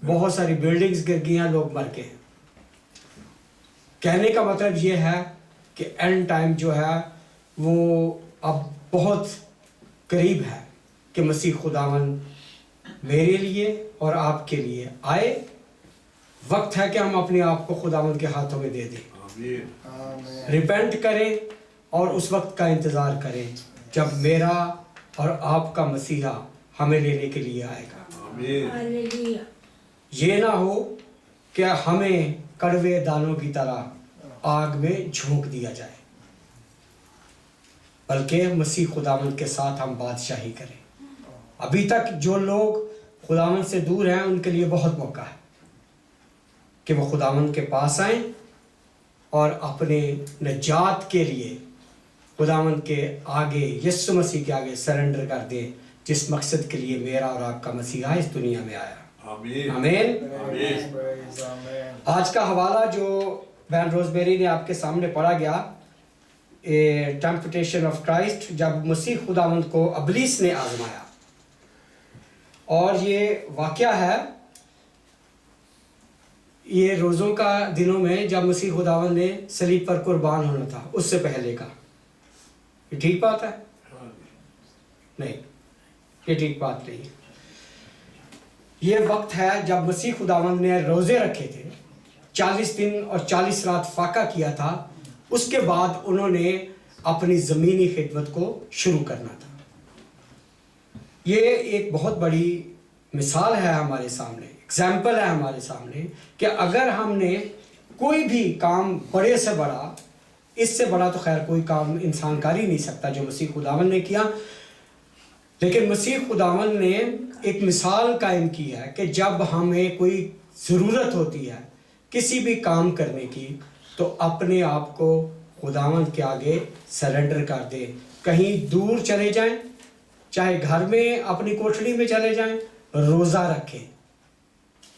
بہت ساری بلڈنگز گر گئی ہیں, لوگ مر گئے ہیں. کہنے کا مطلب یہ ہے کہ اینڈ ٹائم جو ہے وہ اب بہت قریب ہے کہ مسیح خداوند میرے لیے اور آپ کے لیے آئے. وقت ہے کہ ہم اپنے آپ کو خداوند کے ہاتھوں میں دے دیں, ریپینٹ کریں اور اس وقت کا انتظار کریں جب میرا اور آپ کا مسیحا ہمیں لینے کے لیے آئے گا. یہ نہ ہو کہ ہمیں کڑوے دانوں کی طرح آگ میں جھونک دیا جائے, بلکہ مسیح خداوند کے ساتھ ہم بادشاہی کریں. ابھی تک جو لوگ خداوند سے دور ہیں ان کے لیے بہت موقع ہے کہ وہ خداوند کے پاس آئیں اور اپنے نجات کے لیے خداوند کے آگے, یسوع مسیح کے آگے سرنڈر کر دیں, جس مقصد کے لیے میرا اور آپ کا مسیحا اس دنیا میں آیا. آمین. آج کا حوالہ جو بہن روزمیری نے آپ کے سامنے پڑھا گیا, ٹیمپٹیشن آف کرائسٹ, جب مسیح خداوند کو ابلیس نے آزمایا, اور یہ واقعہ ہے یہ روزوں کا دنوں میں جب مسیح خداوند نے صلیب پر قربان ہونا تھا, اس سے پہلے کا. یہ ٹھیک بات ہے؟ نہیں, یہ ٹھیک بات نہیں. یہ وقت ہے جب مسیح خداوند نے روزے رکھے تھے, 40 دن اور 40 رات فاقہ کیا تھا. اس کے بعد انہوں نے اپنی زمینی خدمت کو شروع کرنا تھا. یہ ایک بہت بڑی مثال ہے ہمارے سامنے, ایگزامپل ہے ہمارے سامنے کہ اگر ہم نے کوئی بھی کام بڑے سے بڑا, اس سے بڑا تو خیر کوئی کام انسان کر ہی نہیں سکتا جو مسیح خداوند نے کیا, لیکن مسیح خداوند نے ایک مثال قائم کی ہے کہ جب ہمیں کوئی ضرورت ہوتی ہے کسی بھی کام کرنے کی تو اپنے آپ کو خداوند کے آگے سرنڈر کر دے. کہیں دور چلے جائیں, چاہے گھر میں اپنی کوٹھڑی میں چلے جائیں, روزہ رکھیں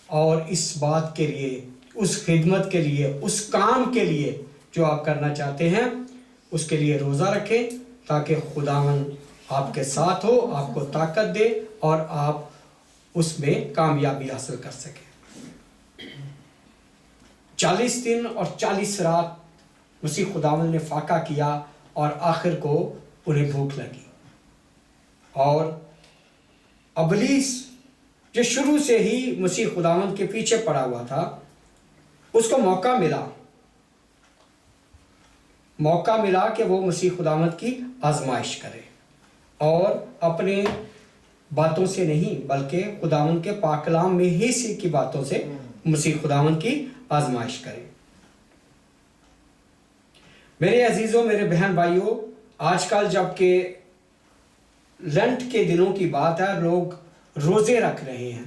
اور اس بات کے لیے, اس خدمت کے لیے, اس کام کے لیے جو آپ کرنا چاہتے ہیں اس کے لیے روزہ رکھیں, تاکہ خداوند آپ کے ساتھ ہو, آپ کو طاقت دے اور آپ اس میں کامیابی حاصل کر سکیں. 40 دن اور 40 رات مسیح خداوند نے فاقہ کیا اور آخر کو انہیں بھوک لگی, اور ابلیس جو شروع سے ہی مسیح خداوند کے پیچھے پڑا ہوا تھا, اس کو موقع ملا کہ وہ مسیح خداوند کی آزمائش کرے, اور اپنے باتوں سے نہیں بلکہ خداوند کے پاک کلام میں ہی سے کی باتوں سے مسیح خداوند کی آزمائش کرے. میرے عزیزوں, میرے بہن بھائیوں, آج کل جب کہ لینٹ کے دنوں کی بات ہے, لوگ روزے رکھ رہے ہیں,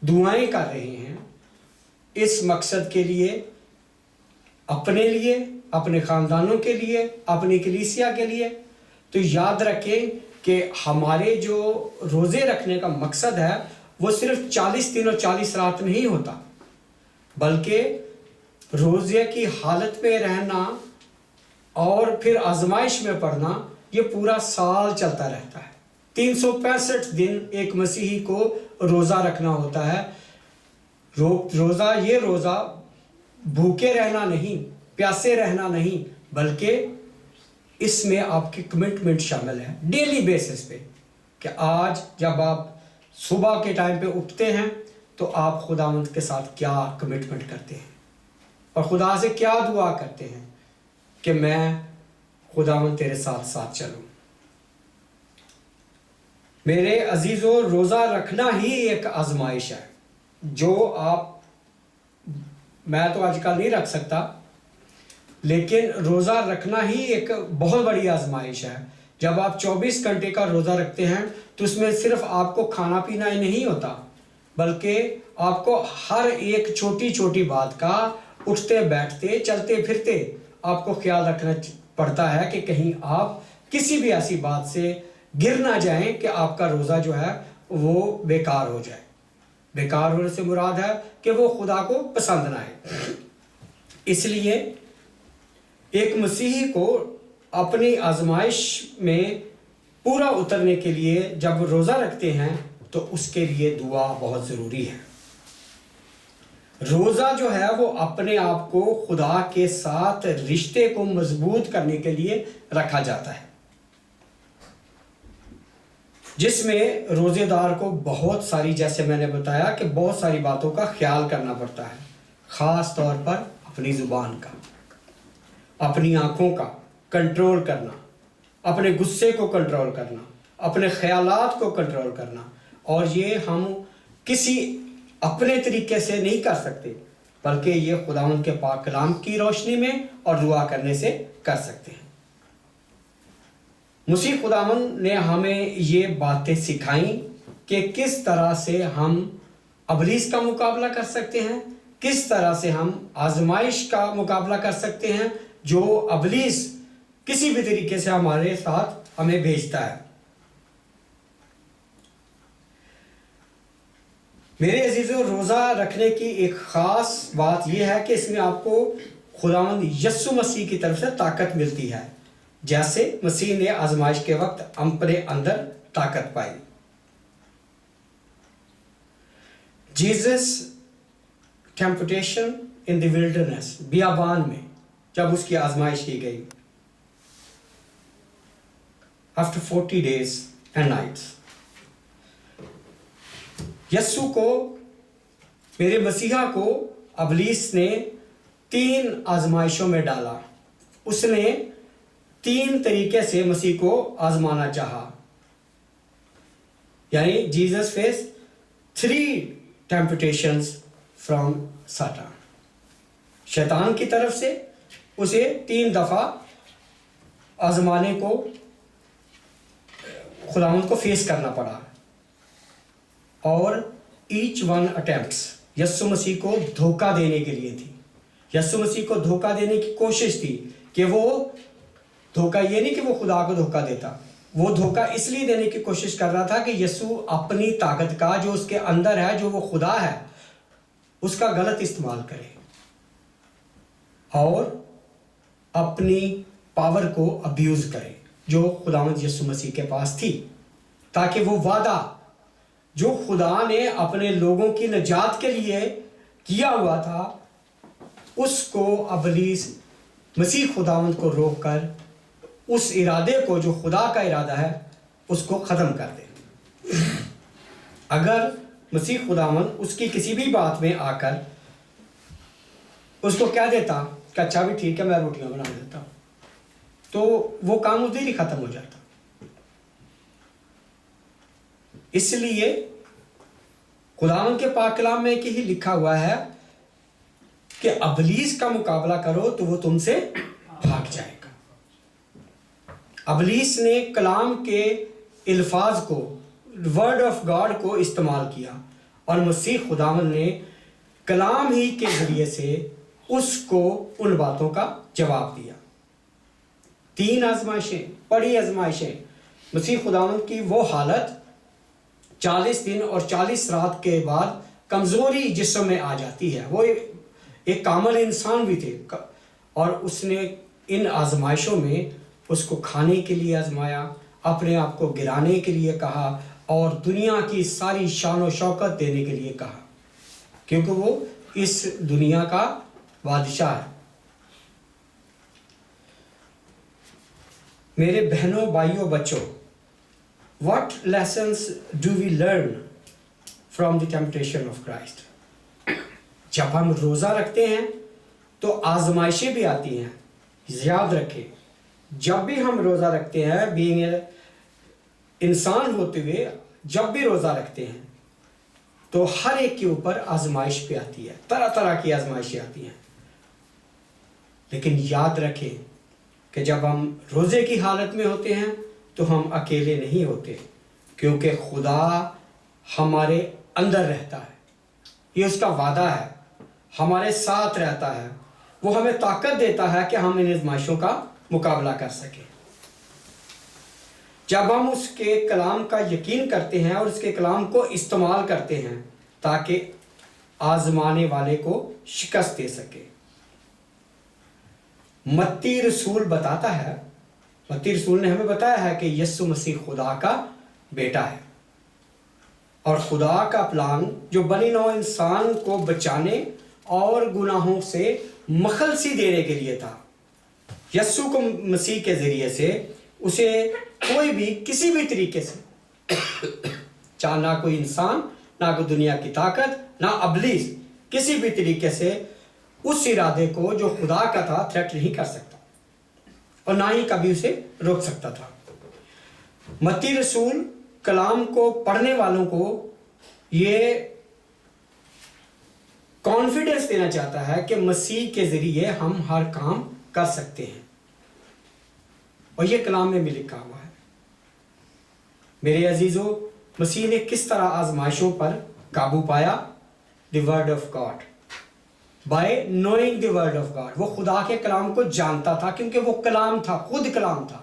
دعائیں کر رہے ہیں, اس مقصد کے لیے, اپنے لیے, اپنے خاندانوں کے لیے, اپنی کلیسیا کے لیے. تو یاد رکھیں کہ ہمارے جو روزے رکھنے کا مقصد ہے وہ صرف 40 دن اور 40 رات نہیں ہوتا, بلکہ روزے کی حالت میں رہنا اور پھر آزمائش میں پڑنا, یہ پورا سال چلتا رہتا ہے. 365 دن ایک مسیحی کو روزہ رکھنا ہوتا ہے. یہ روزہ بھوکے رہنا نہیں, پیاسے رہنا نہیں, بلکہ اس میں آپ کی کمٹمنٹ شامل ہے ڈیلی بیسس پہ, کہ آج جب آپ صبح کے ٹائم پہ اٹھتے ہیں تو آپ خداوند کے ساتھ کیا کمٹمنٹ کرتے ہیں اور خدا سے کیا دعا کرتے ہیں کہ میں خداوند تیرے ساتھ ساتھ چلوں. میرے عزیزوں, روزہ رکھنا ہی ایک آزمائش ہے جو میں تو آج کل نہیں رکھ سکتا, لیکن روزہ رکھنا ہی ایک بہت بڑی آزمائش ہے. جب آپ 24 گھنٹے کا روزہ رکھتے ہیں تو اس میں صرف آپ کو کھانا پینا ہی نہیں ہوتا, بلکہ آپ کو ہر ایک چھوٹی چھوٹی بات کا, اٹھتے بیٹھتے چلتے پھرتے آپ کو خیال رکھنا پڑتا ہے کہ کہیں آپ کسی بھی ایسی بات سے گر نہ جائیں کہ آپ کا روزہ جو ہے وہ بیکار ہو جائے. بیکار ہونے سے مراد ہے کہ وہ خدا کو پسند نہ آئے. اس لیے ایک مسیحی کو اپنی آزمائش میں پورا اترنے کے لیے جب روزہ رکھتے ہیں تو اس کے لیے دعا بہت ضروری ہے. روزہ جو ہے وہ اپنے آپ کو خدا کے ساتھ رشتے کو مضبوط کرنے کے لیے رکھا جاتا ہے، جس میں روزے دار کو بہت ساری، جیسے میں نے بتایا کہ بہت ساری باتوں کا خیال کرنا پڑتا ہے، خاص طور پر اپنی زبان کا، اپنی آنکھوں کا کنٹرول کرنا، اپنے غصے کو کنٹرول کرنا، اپنے خیالات کو کنٹرول کرنا، اور یہ ہم کسی اپنے طریقے سے نہیں کر سکتے، بلکہ یہ خداوند کے پاک کلام کی روشنی میں اور دعا کرنے سے کر سکتے ہیں۔ مسیح خداوند نے ہمیں یہ باتیں سکھائیں کہ کس طرح سے ہم ابلیس کا مقابلہ کر سکتے ہیں، کس طرح سے ہم آزمائش کا مقابلہ کر سکتے ہیں جو ابلیس کسی بھی طریقے سے ہمارے ساتھ ہمیں بھیجتا ہے۔ میرے عزیزو، روزہ رکھنے کی ایک خاص بات یہ ہے کہ اس میں آپ کو خداوند یسوع مسیح کی طرف سے طاقت ملتی ہے، جیسے مسیح نے آزمائش کے وقت اپنے اندر طاقت پائی۔ جیزس ٹیمپٹیشن ان دی ولڈرنس، بیابان میں جب اس کی آزمائش کی گئی، after 40 days and nights، یسوع کو، میرے مسیحا کو ابلیس نے 3 آزمائشوں میں ڈالا۔ اس نے 3 طریقے سے مسیح کو آزمانا چاہا، یعنی جیزس فیس 3 ٹیمپٹیشنز فرام ساٹان، شیطان کی طرف سے اسے 3 دفعہ آزمانے کو خداوند کو فیس کرنا پڑا، اور ایچ ون اٹیمپٹس یسوع مسیح کو دھوکہ دینے کے لیے تھی۔ یسوع مسیح کو دھوکہ دینے کی کوشش تھی کہ وہ دھوکہ، یہ نہیں کہ وہ خدا کو دھوکہ دیتا، وہ دھوکہ اس لیے دینے کی کوشش کر رہا تھا کہ یسوع اپنی طاقت کا جو اس کے اندر ہے، جو وہ خدا ہے، اس کا غلط استعمال کرے اور اپنی پاور کو ابیوز کرے جو خداوند یسوع مسیح کے پاس تھی، تاکہ وہ وعدہ جو خدا نے اپنے لوگوں کی نجات کے لیے کیا ہوا تھا، اس کو ابلیس مسیح خداوند کو روک کر اس ارادے کو جو خدا کا ارادہ ہے اس کو ختم کر دے۔ اگر مسیح خداوند اس کی کسی بھی بات میں آ کر اس کو کہہ دیتا کہ اچھا بھی ٹھیک ہے میں روٹیاں بنا دیتا ہوں، تو وہ کام ادھر ہی ختم ہو جاتا۔ اس لیے خداوند کے پاک کلام میں کہ ہی لکھا ہوا ہے کہ ابلیس کا مقابلہ کرو تو وہ تم سے بھاگ جائے گا۔ ابلیس نے کلام کے الفاظ کو، ورڈ آف گاڈ کو استعمال کیا، اور مسیح خداوند نے کلام ہی کے ذریعے سے اس کو ان باتوں کا جواب دیا۔ 3 آزمائشیں، بڑی آزمائشیں، مسیح خداوند کی وہ حالت 40 دن اور 40 رات کے بعد کمزوری جسم میں آ جاتی ہے۔ وہ ایک کامل انسان بھی تھے، اور اس نے ان آزمائشوں میں اس کو کھانے کے لیے آزمایا، اپنے آپ کو گرانے کے لیے کہا، اور دنیا کی ساری شان و شوکت دینے کے لیے کہا، کیونکہ وہ اس دنیا کا بادشاہ ہے۔ میرے بہنوں، بھائیوں، بچوں، what lessons do we learn from the temptation of Christ؟ جب ہم روزہ رکھتے ہیں تو آزمائشیں بھی آتی ہیں۔ یاد رکھیں، جب بھی ہم روزہ رکھتے ہیں، being انسان ہوتے ہوئے جب بھی روزہ رکھتے ہیں تو ہر ایک کے اوپر آزمائش پہ آتی ہے، طرح طرح کی آزمائشیں آتی ہیں، لیکن یاد رکھیں کہ جب ہم روزے کی حالت میں ہوتے ہیں تو ہم اکیلے نہیں ہوتے، کیونکہ خدا ہمارے اندر رہتا ہے، یہ اس کا وعدہ ہے، ہمارے ساتھ رہتا ہے، وہ ہمیں طاقت دیتا ہے کہ ہم ان آزمائشوں کا مقابلہ کر سکیں۔ جب ہم اس کے کلام کا یقین کرتے ہیں اور اس کے کلام کو استعمال کرتے ہیں تاکہ آزمانے والے کو شکست دے سکے۔ متی رسول بتاتا ہے، متی رسول نے ہمیں بتایا ہے کہ یسوع مسیح خدا کا بیٹا ہے، اور خدا کا پلان جو بنی نوع انسان کو بچانے اور گناہوں سے مخلصی دینے کے لیے تھا۔ یسوع کو مسیح کے ذریعے سے اسے کوئی بھی کسی بھی طریقے سے چاہے نہ کوئی انسان، نہ کوئی دنیا کی طاقت، نہ ابلیس کسی بھی طریقے سے اس ارادے کو جو خدا کا تھا تھریٹ نہیں کر سکتا اور نہ ہی کبھی اسے روک سکتا تھا۔ متی رسول کلام کو پڑھنے والوں کو یہ کانفیڈنس دینا چاہتا ہے کہ مسیح کے ذریعے ہم ہر کام کر سکتے ہیں، اور یہ کلام میں بھی لکھا ہوا ہے۔ میرے عزیزو، مسیح نے کس طرح آزمائشوں پر قابو پایا؟ دی word of God, by knowing the word of God. وہ خدا کے کلام کو جانتا تھا کیونکہ وہ کلام تھا، خود کلام تھا۔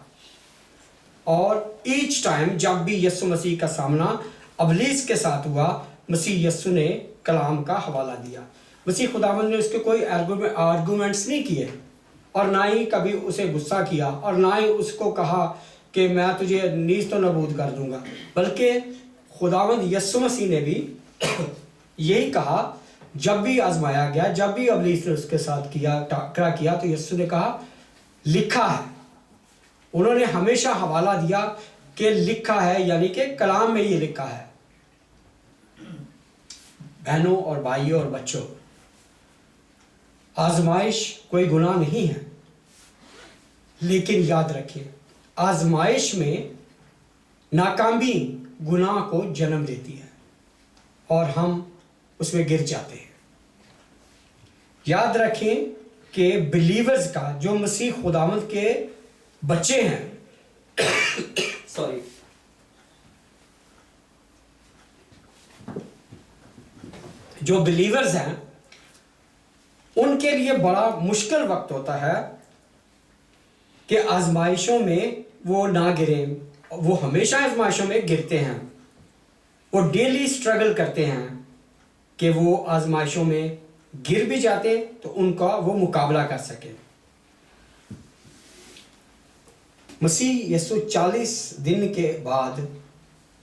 اور ایچ ٹائم جب بھی یسوع مسیح کا سامنا ابلیس کے ساتھ ہوا، مسیح یسوع نے کلام کا حوالہ دیا۔ مسیح خداوند نے اس کے کوئی آرگومنٹس نہیں کیے، اور نہ ہی کبھی اسے غصہ کیا، اور نہ ہی اس کو کہا کہ میں تجھے نیست و نابود کر دوں گا، بلکہ خداوند یسوع مسیح نے بھی یہی کہا جب بھی آزمایا گیا، جب بھی ابلیس نے اس کے ساتھ ٹکرا کیا، تو یسوع نے کہا لکھا ہے۔ انہوں نے ہمیشہ حوالہ دیا کہ لکھا ہے، یعنی کہ کلام میں یہ لکھا ہے۔ بہنوں اور بھائیوں اور بچوں، آزمائش کوئی گناہ نہیں ہے، لیکن یاد رکھیں آزمائش میں ناکامی گناہ کو جنم دیتی ہے اور ہم اس میں گر جاتے ہیں۔ یاد رکھیں کہ بلیورز کا، جو مسیح خداوند کے بچے ہیں جو بلیورز ہیں، ان کے لیے بڑا مشکل وقت ہوتا ہے کہ آزمائشوں میں وہ نہ گریں۔ وہ ہمیشہ آزمائشوں میں گرتے ہیں، وہ ڈیلی سٹرگل کرتے ہیں کہ وہ آزمائشوں میں گر بھی جاتے تو ان کا وہ مقابلہ کر سکیں۔ مسیح یسوع 40 دن کے بعد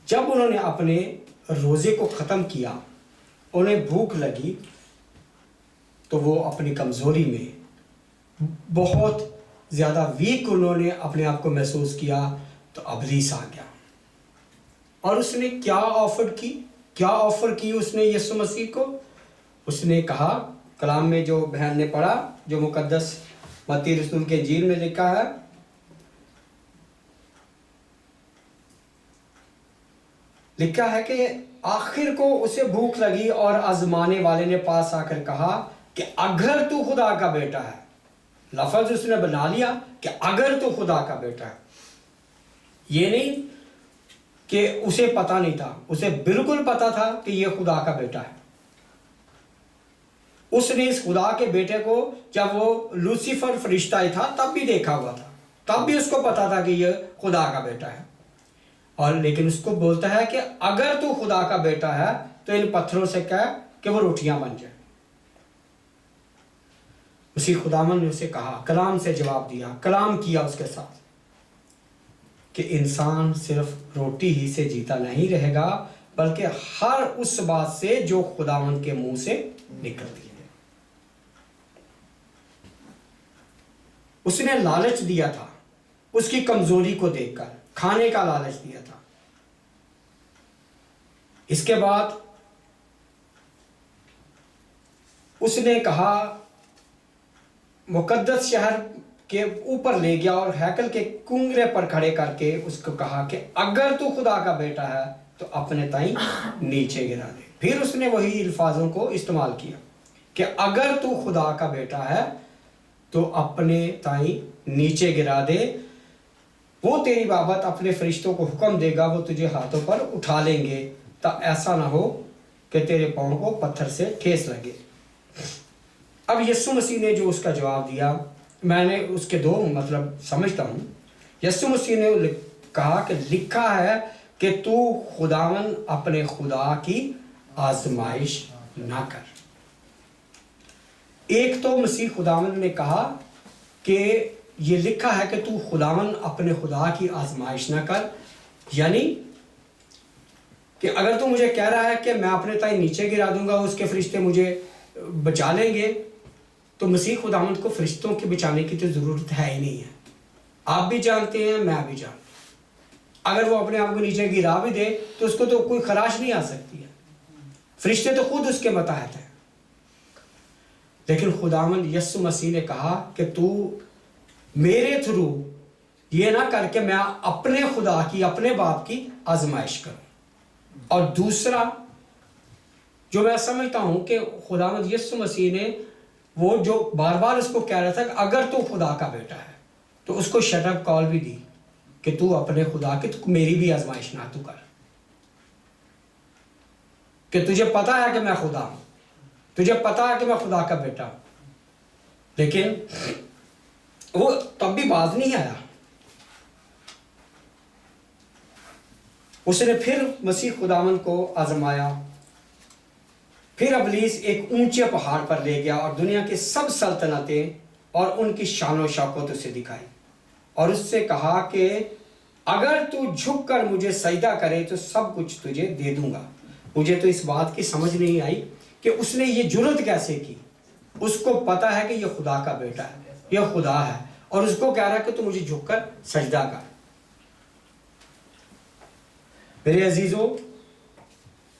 جب انہوں نے اپنے روزے کو ختم کیا، انہیں بھوک لگی، تو وہ اپنی کمزوری میں بہت زیادہ ویک انہوں نے اپنے آپ کو محسوس کیا، تو ابلیس آ گیا اور اس نے کیا آفر کی اس نے یسوع مسیح کو؟ اس نے کہا، کلام میں جو بہن نے پڑھا، جو مقدس متی رسول کے انجیل میں لکھا ہے، لکھا ہے کہ آخر کو اسے بھوک لگی اور آزمانے والے نے پاس آ کر کہا کہ اگر تو خدا کا بیٹا ہے، لفظ اس نے بنا لیا کہ اگر تو خدا کا بیٹا ہے۔ یہ نہیں کہ اسے پتہ نہیں تھا، اسے بالکل پتہ تھا کہ یہ خدا کا بیٹا ہے۔ اس نے اس خدا کے بیٹے کو جب وہ لوسیفر فرشتہ ہی تھا تب بھی دیکھا ہوا تھا، تب بھی اس کو پتا تھا کہ یہ خدا کا بیٹا ہے، اور لیکن اس کو بولتا ہے کہ اگر تو خدا کا بیٹا ہے تو ان پتھروں سے کہہ کہ وہ روٹیاں بن جائیں۔ اسی خداوند نے اسے کہا، کلام سے جواب دیا، کلام کیا اس کے ساتھ کہ انسان صرف روٹی ہی سے جیتا نہیں رہے گا، بلکہ ہر اس بات سے جو خداوند کے منہ سے نکلتی ہے۔ اس نے لالچ دیا تھا، اس کی کمزوری کو دیکھ کر کھانے کا لالچ دیا تھا۔ اس کے بعد اس نے کہا، مقدس شہر کے اوپر لے گیا اور ہیکل کے کنگرے پر کھڑے کر کے اس کو کہا کہ اگر تو خدا کا بیٹا ہے تو اپنے تائیں نیچے گرا دے۔ پھر اس نے وہی الفاظوں کو استعمال کیا کہ اگر تو خدا کا بیٹا ہے تو اپنے تائیں نیچے گرا دے، وہ تیری بابت اپنے فرشتوں کو حکم دے گا، وہ تجھے ہاتھوں پر اٹھا لیں گے، تا ایسا نہ ہو کہ تیرے پاؤں کو پتھر سے ٹھیس لگے۔ اب یسوع مسیح نے جو اس کا جواب دیا، میں نے اس کے دو مطلب سمجھتا ہوں۔ یسوع مسیح نے کہا کہ لکھا ہے کہ تو خداوند اپنے خدا کی آزمائش نہ کر۔ ایک تو مسیح خداوند نے کہا کہ یہ لکھا ہے کہ تو خداوند اپنے خدا کی آزمائش نہ کر، یعنی کہ اگر تو مجھے کہہ رہا ہے کہ میں اپنے تائیں نیچے گرا دوں گا، اس کے فرشتے مجھے بچا لیں گے تو مسیح خداوند کو فرشتوں کے بچانے کی تو ضرورت ہے ہی نہیں ہے. آپ بھی جانتے ہیں، میں بھی جانتا ہوں. اگر وہ اپنے آپ کو نیچے گرا بھی دے تو اس کو تو کوئی خراش نہیں آ سکتی ہے. فرشتے تو خود اس کے متحد ہیں. لیکن خداوند یسوع مسیح نے کہا کہ تو میرے تھرو یہ نہ کر کے میں اپنے خدا کی، اپنے باپ کی آزمائش کروں. اور دوسرا جو میں سمجھتا ہوں کہ خداوند یسوع مسیح نے وہ جو بار بار اس کو کہہ رہا تھا کہ اگر تو خدا کا بیٹا ہے تو اس کو شٹ اپ کال بھی دی کہ تو اپنے خدا کی، تو میری بھی آزمائش نہ تو کر، کہ تجھے پتا ہے کہ میں خدا ہوں، تجھے پتا ہے کہ میں خدا کا بیٹا ہوں. لیکن وہ تب بھی باز نہیں آیا. اس نے پھر مسیح خداوند کو آزمایا. پھر ابلیس ایک اونچے پہاڑ پر لے گیا اور دنیا کی سب سلطنتیں اور ان کی شان و شوکت اسے دکھائی اور اس سے کہا کہ اگر تو جھک کر مجھے سجدہ کرے تو سب کچھ تجھے دے دوں گا. مجھے تو اس بات کی سمجھ نہیں آئی کہ اس نے یہ جرت کیسے کی. اس کو پتا ہے کہ یہ خدا کا بیٹا ہے، یہ خدا ہے، اور اس کو کہہ رہا ہے کہ تو مجھے جھک کر سجدہ کر. میرے عزیزو،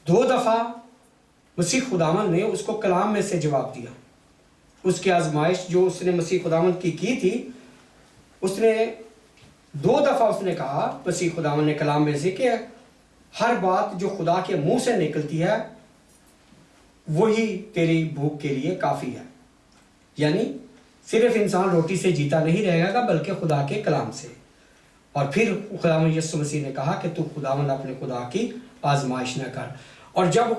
2 دفعہ مسیح خداوند نے اس کو کلام میں سے جواب دیا. اس کی آزمائش جو اس نے مسیح خداوند کی تھی، اس نے 2 دفعہ اس نے کہا مسیح خداوند نے کلام میں سے کہ ہر بات جو خدا کے منہ سے نکلتی ہے وہی تیری بھوک کے لیے کافی ہے. یعنی صرف انسان روٹی سے جیتا نہیں رہے گا بلکہ خدا کے کلام سے. اور پھر خداوند یسوع مسیح نے کہا کہ تو خداوند اپنے خدا کی آزمائش نہ کر. اور جب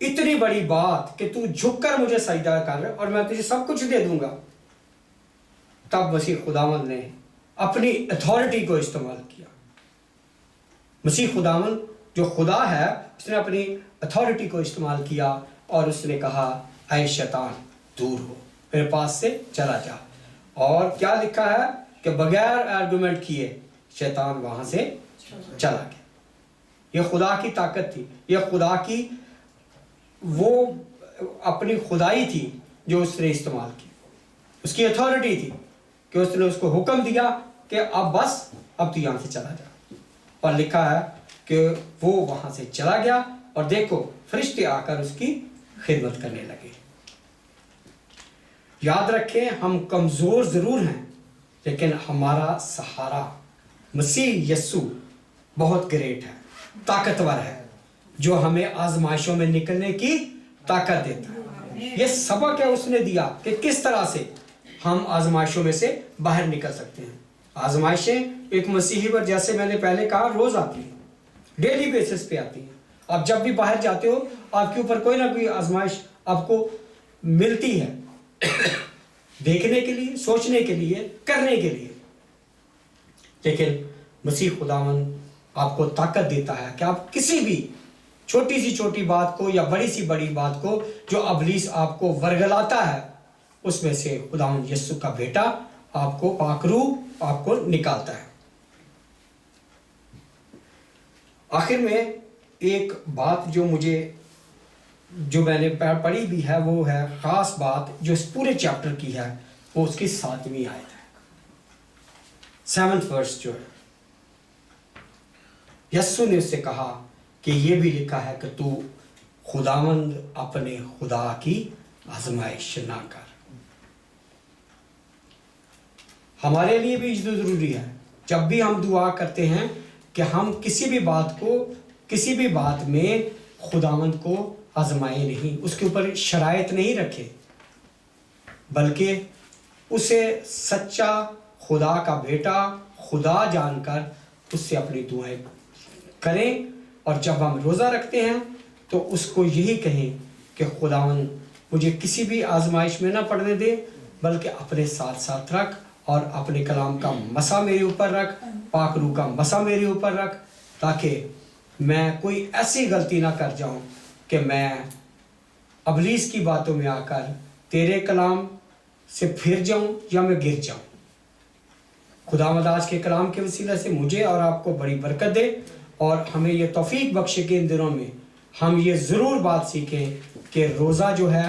اتنی بڑی بات کہ تو جھک کر مجھے سجدہ کر اور میں تجھے سب کچھ دے دوں گا، تب مسیح خداوند نے اپنی اتھارٹی کو استعمال کیا. مسیح خداوند جو خدا ہے اس نے اپنی اتھارٹی کو استعمال کیا اور اس نے کہا اے شیطان دور ہو، میرے پاس سے چلا جا. اور کیا لکھا ہے کہ بغیر آرگومنٹ کیے شیطان وہاں سے چلا گیا. یہ خدا کی طاقت تھی، یہ خدا کی وہ اپنی خدائی تھی جو اس نے استعمال کی. اس کی اتھارٹی تھی کہ اس نے اس کو حکم دیا کہ اب بس اب تو یہاں سے چلا جا. اور لکھا ہے کہ وہ وہاں سے چلا گیا اور دیکھو فرشتے آ کر اس کی خدمت کرنے لگے. یاد رکھیں ہم کمزور ضرور ہیں لیکن ہمارا سہارا مسیح یسوع بہت گریٹ ہے، طاقتور ہے، جو ہمیں آزمائشوں میں نکلنے کی طاقت دیتا ہے. یہ سبق ہے اس نے دیا کہ کس طرح سے ہم آزمائشوں میں سے باہر نکل سکتے ہیں. آزمائشیں ایک مسیحی پر جیسے میں نے پہلے کہا روز آتی ہیں، ڈیلی بیسس پہ آتی ہیں. آپ جب بھی باہر جاتے ہو آپ کے اوپر کوئی نہ کوئی آزمائش آپ کو ملتی ہے، دیکھنے کے لیے، سوچنے کے لیے، کرنے کے لیے. لیکن مسیح خداوند آپ کو طاقت دیتا ہے کہ آپ کسی بھی چھوٹی سی چھوٹی بات کو یا بڑی سی بڑی بات کو جو ابلیس آپ کو ورگلاتا ہے اس میں سے خداوند یسوع کا بیٹا آپ کو پاک روح آپ کو نکالتا ہے. آخر میں ایک بات جو میں نے پڑھی بھی ہے وہ ہے خاص بات جو اس پورے چیپٹر کی ہے، وہ اس کی 7ویں آیت ہے، 7th verse جو ہے. یسوع نے اس سے کہا کہ یہ بھی لکھا ہے کہ تو خداوند اپنے خدا کی آزمائش نہ کر. ہمارے لیے بھی ضروری ہے جب بھی ہم دعا کرتے ہیں کہ ہم کسی بھی بات میں خداوند کو آزمائے نہیں، اس کے اوپر شرائط نہیں رکھے، بلکہ اسے سچا خدا کا بیٹا خدا جان کر اس سے اپنی دعائیں کریں. اور جب ہم روزہ رکھتے ہیں تو اس کو یہی کہیں کہ خداوند مجھے کسی بھی آزمائش میں نہ پڑنے دے، بلکہ اپنے ساتھ ساتھ رکھ اور اپنے کلام کا مسا میرے اوپر رکھ، پاک روح کا مسا میرے اوپر رکھ، تاکہ میں کوئی ایسی غلطی نہ کر جاؤں کہ میں ابلیس کی باتوں میں آ کر تیرے کلام سے پھر جاؤں یا میں گر جاؤں. خداوند آج کے کلام کے وسیلہ سے مجھے اور آپ کو بڑی برکت دے اور ہمیں یہ توفیق بخشے کہ ان دنوں میں ہم یہ ضرور بات سیکھیں کہ روزہ جو ہے